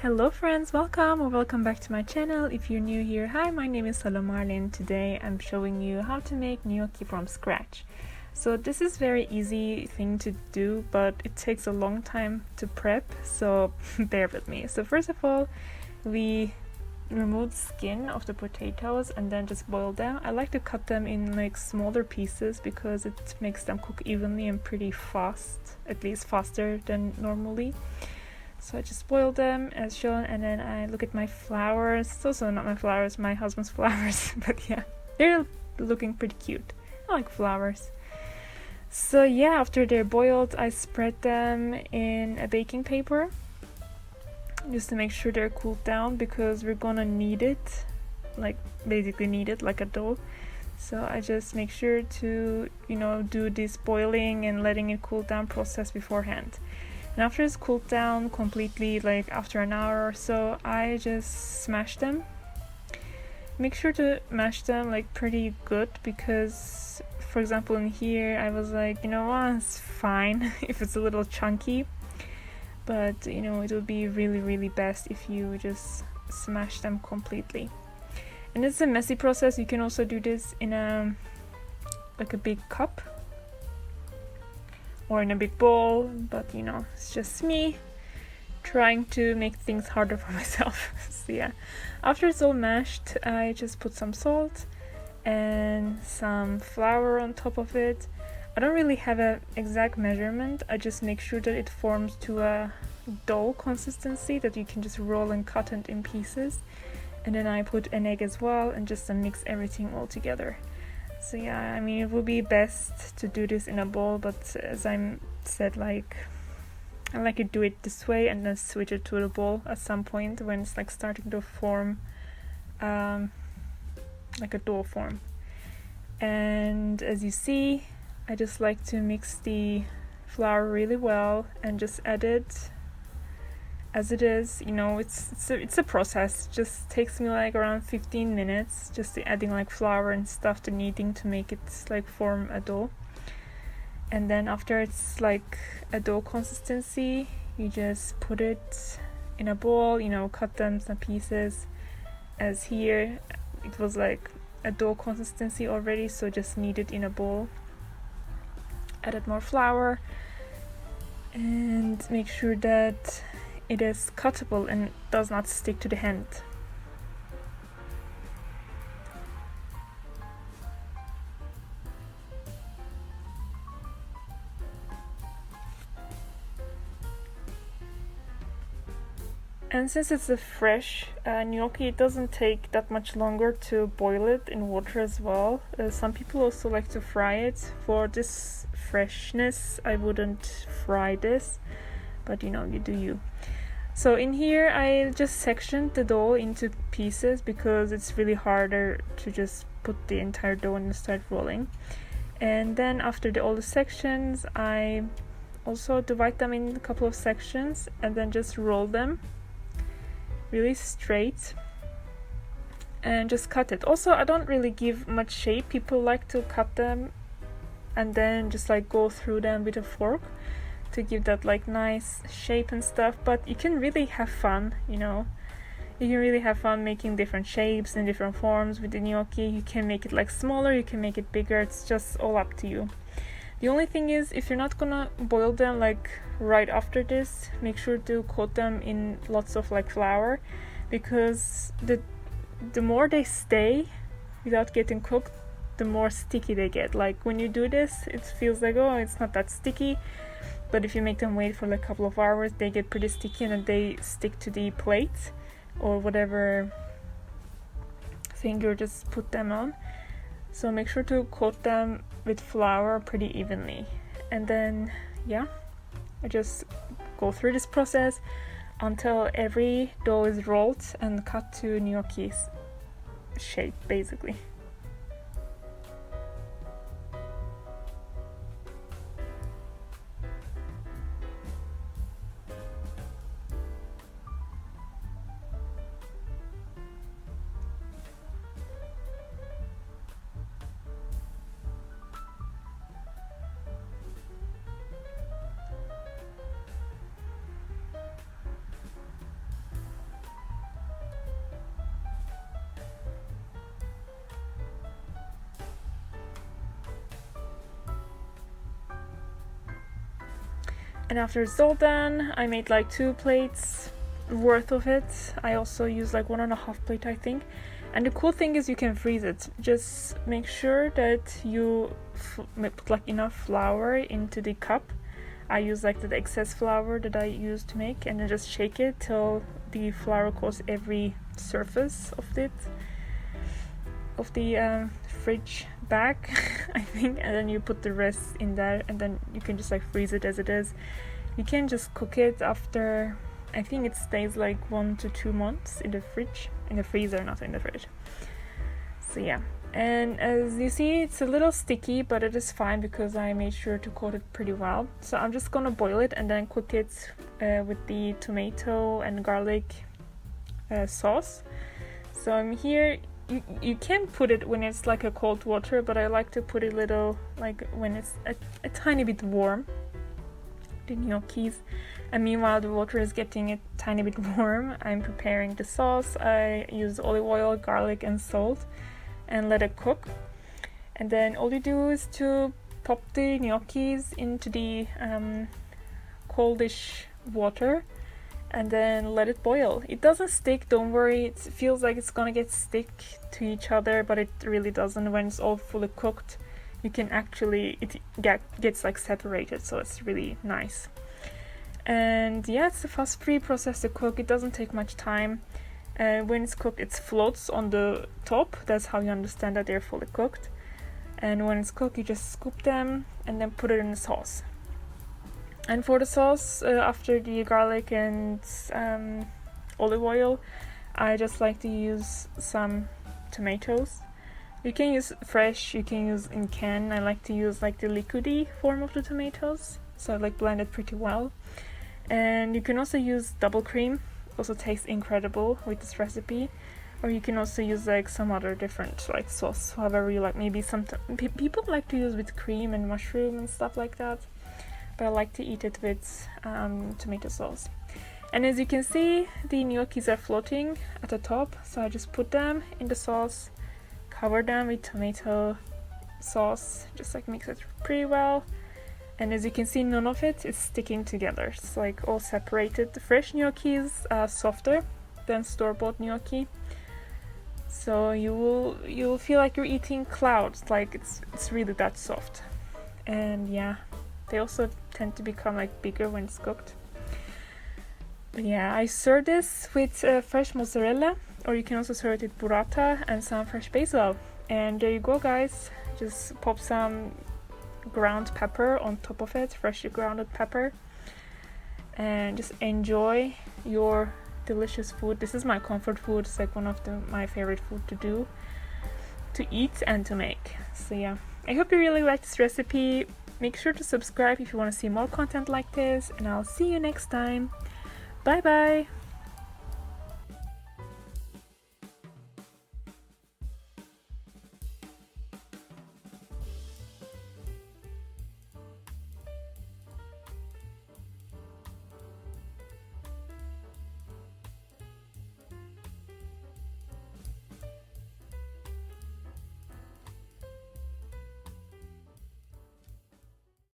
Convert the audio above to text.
Hello friends, welcome or welcome back to my channel. If you're new here, hi, my name is Marlin. Today I'm showing you how to make gnocchi from scratch. So this is very easy thing to do, but it takes a long time to prep, so bear with me. So first of all, we remove the skin of the potatoes and then just boil them. I like to cut them in like smaller pieces because it makes them cook evenly and pretty fast, at least faster than normally. So I just boil them as shown, and then I look at my flowers. It's also not my flowers, my husband's flowers, but yeah, they're looking pretty cute. I like flowers. So yeah, after they're boiled, I spread them in a baking paper just to make sure they're cooled down because we're gonna need it, like basically need it like a dough. So I just make sure to, do this boiling and letting it cool down process beforehand. And after it's cooled down completely, like after an hour or so, I just smash them. Make sure to mash them like pretty good because, for example, in here I was like, it's fine if it's a little chunky, but it would be really best if you just smash them completely. And it's a messy process. You can also do this in a big cup or in a big bowl, but it's just me trying to make things harder for myself. So yeah, after it's all mashed, I just put some salt and some flour on top of it. I don't really have an exact measurement. I just make sure that it forms to a dough consistency that you can just roll and cut it in pieces. And then I put an egg as well and just mix everything all together. So yeah, it would be best to do this in a bowl, but as I said, I like to do it this way and then switch it to the bowl at some point when it's starting to form like a dough form. And as you see, I just like to mix the flour really well and just add it as it is. It's a process. It just takes me around 15 minutes just adding flour and stuff to kneading to make it form a dough. And then after it's a dough consistency, you just put it in a bowl, cut them some pieces. As here it was a dough consistency already, so just knead it in a bowl. Added more flour and make sure that it is cuttable and does not stick to the hand. And since it's a fresh gnocchi, it doesn't take that much longer to boil it in water as well. Some people also like to fry it. For this freshness, I wouldn't fry this, but you do you. So in here I just sectioned the dough into pieces because it's really harder to just put the entire dough and start rolling. And then after all the sections, I also divide them in a couple of sections and then just roll them really straight and just cut it. Also, I don't really give much shape. People like to cut them and then just go through them with a fork to give that nice shape and stuff, but you can really have fun, you can really have fun making different shapes and different forms with the gnocchi. You can make it smaller, you can make it bigger, it's just all up to you. The only thing is, if you're not gonna boil them right after this, make sure to coat them in lots of flour, because the more they stay without getting cooked, the more sticky they get. When you do this, it feels it's not that sticky, but if you make them wait for a couple of hours, they get pretty sticky and then they stick to the plate or whatever thing you just put them on. So make sure to coat them with flour pretty evenly. And then yeah, I just go through this process until every dough is rolled and cut to gnocchi shape basically. And after it's all done, I made like 2 plates worth of it. I also used like 1.5 plate, I think. And the cool thing is you can freeze it. Just make sure that you put like enough flour into the cup. I use like the excess flour that I used to make, and then just shake it till the flour coats every surface of it, of the fridge bag, I think. And then you put the rest in there, and then you can just like freeze it as it is. You can just cook it after, I think it stays like 1 to 2 months in the fridge, in the freezer, not in the fridge. So yeah, and as you see, it's a little sticky, but it is fine because I made sure to coat it pretty well. So I'm just gonna boil it and then cook it with the tomato and garlic sauce. So I'm here. You can put it when it's like a cold water, but I like to put it little like when it's a tiny bit warm, the gnocchis. And meanwhile the water is getting a tiny bit warm, I'm preparing the sauce. I use olive oil, garlic and salt and let it cook. And then all you do is to pop the gnocchis into the coldish water and then let it boil. It doesn't stick, don't worry. It feels like it's gonna get stick to each other, but it really doesn't. When it's all fully cooked, you can actually, it gets like separated, so it's really nice. And yeah, it's a fuss-free process to cook. It doesn't take much time. When it's cooked, it floats on the top. That's how you understand that they're fully cooked. And when it's cooked, you just scoop them and then put it in the sauce. And for the sauce, after the garlic and olive oil, I just like to use some tomatoes. You can use fresh, you can use in can. I like to use like the liquidy form of the tomatoes, so I like blend it pretty well. And you can also use double cream, also tastes incredible with this recipe. Or you can also use like some other different like sauce, however you like. Maybe some people like to use with cream and mushroom and stuff like that, but I like to eat it with tomato sauce. And as you can see, the gnocchis are floating at the top, so I just put them in the sauce, cover them with tomato sauce, just like mix it pretty well. And as you can see, none of it is sticking together. It's like all separated. The fresh gnocchis are softer than store-bought gnocchi, so you'll feel like you're eating clouds. Like it's really that soft. And yeah, they also tend to become like bigger when it's cooked. But yeah, I serve this with fresh mozzarella, or you can also serve it with burrata and some fresh basil. And there you go, guys. Just pop some ground pepper on top of it, freshly grounded pepper, and just enjoy your delicious food. This is my comfort food. It's like one of my favorite food to do, to eat and to make. So yeah, I hope you really like this recipe. Make sure to subscribe if you want to see more content like this, and I'll see you next time. Bye bye!